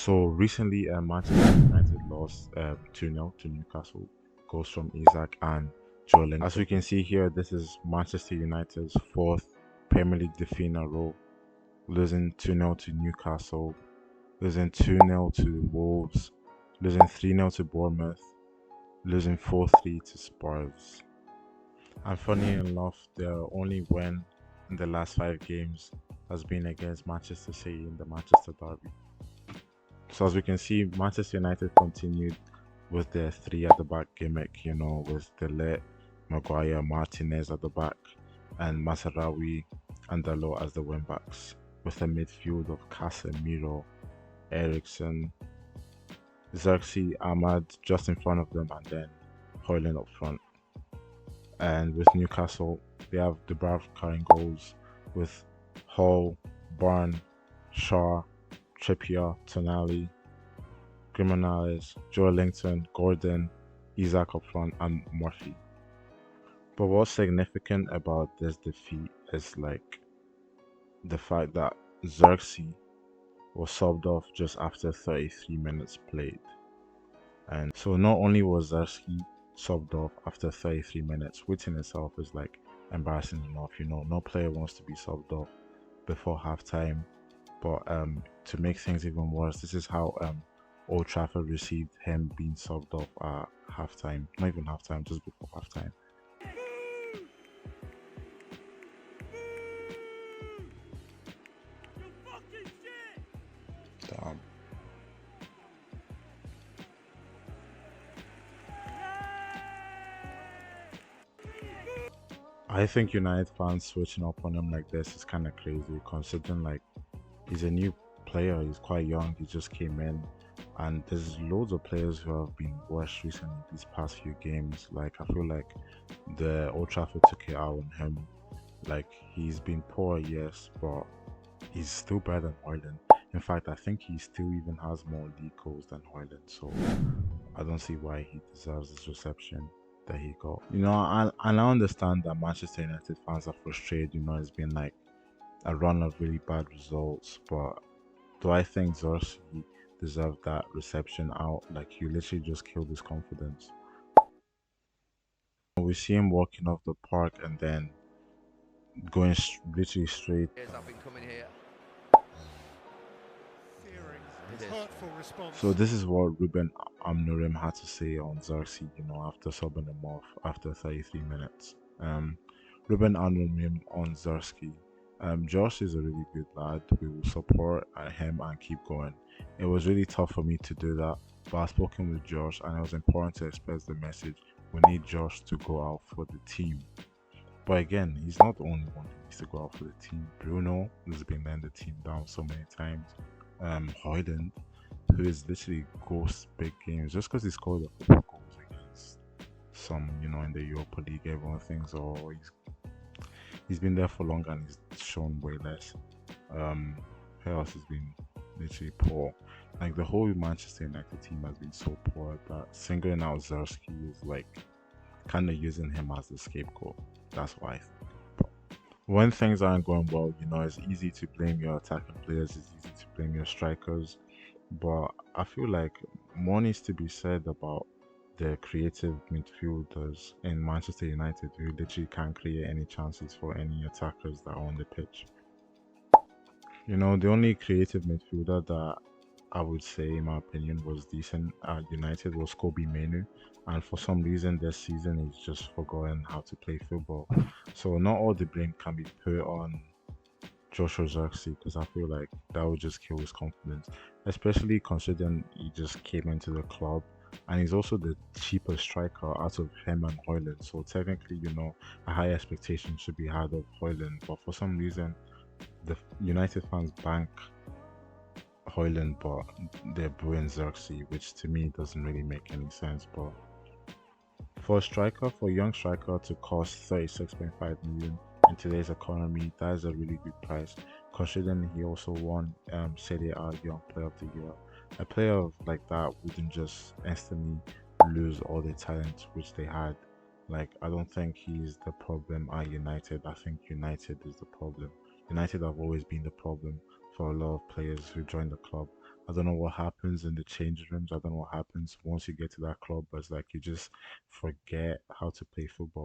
So recently, Manchester United lost 2-0 to Newcastle. Goals from Isaac and Joe. As we can see here, this is Manchester United's fourth Premier League defeat in a row, losing 2-0 to Newcastle, losing 2-0 to Wolves, losing 3-0 to Bournemouth, losing 4-3 to Spurs. And funny enough, their only win in the last 5 games has been against Manchester City in the Manchester Derby. So as we can see, Manchester United continued with their three at the back gimmick, with Delete, Maguire, Martinez at the back, and Masarawi and Dalot as the wing backs, with a midfield of Casemiro, Eriksen, Zirkzee, Ahmad just in front of them, and then Højlund up front. And with Newcastle, they have Dubravka carrying goals with Hall, Barn, Shaw, Trippier, Tonali, Grimanales, Joelinton, Gordon, Isaac up front, and Murphy. But what's significant about this defeat is the fact that Zirkzee was subbed off just after 33 minutes played. And so not only was Zirkzee subbed off after 33 minutes, which in itself is embarrassing enough, no player wants to be subbed off before halftime. But to make things even worse, this is how Old Trafford received him being subbed off at halftime. Not even halftime, just before halftime. Damn. I think United fans switching up on him like this is kind of crazy, considering he's a new player, he's quite young, he just came in, and there's loads of players who have been worse recently these past few games. I feel like the Old Trafford took it out on him. He's been poor, yes, but he's still better than Højlund. In fact, I think he still even has more league goals than Højlund, so I don't see why he deserves this reception that he got. And I understand that Manchester United fans are frustrated. It's been a run of really bad results, but do I think Zirkzee deserved that reception out? You literally just killed his confidence. We see him walking off the park and then going literally straight. I've been coming here. So this is what Ruben Amorim had to say on Zirkzee, after subbing him off after 33 minutes. Ruben Amorim on Zirkzee. Josh is a really good lad. We will support him and keep going. It was really tough for me to do that, but I've spoken with Josh and it was important to express the message. We need Josh to go out for the team. But again, he's not the only one who needs to go out for the team. Bruno has been letting the team down so many times. Højlund, who is literally ghost big games just because he scored a couple of goals against some, in the Europa League. Everyone thinks, oh, he's been there for long and he's shown way less. Who else has been literally poor? The whole Manchester United team has been so poor that singling out Zirkzee is kind of using him as the scapegoat. That's why I think. But when things aren't going well, it's easy to blame your attacking players, it's easy to blame your strikers, but I feel like more needs to be said about the creative midfielders in Manchester United who literally can't create any chances for any attackers that are on the pitch. The only creative midfielder that I would say, in my opinion, was decent at United was Kobe Mainoo, and for some reason this season he's just forgotten how to play football. So not all the blame can be put on Joshua Zirkzee, because I feel like that would just kill his confidence, especially considering he just came into the club and he's also the cheapest striker out of him and Højlund. So technically, a high expectation should be had of Højlund, but for some reason the United fans bank Højlund, but they're booing Zirkzee, which to me doesn't really make any sense. But for a young striker to cost 36.5 million in today's economy, that is a really good price, considering he also won Serie A Young Player of the Year. A player like that wouldn't just instantly lose all the talent which they had. I don't think he's the problem at United. I think United is the problem. United have always been the problem for a lot of players who joined the club. I don't know what happens in the change rooms. I don't know what happens once you get to that club, but it's like you just forget how to play football.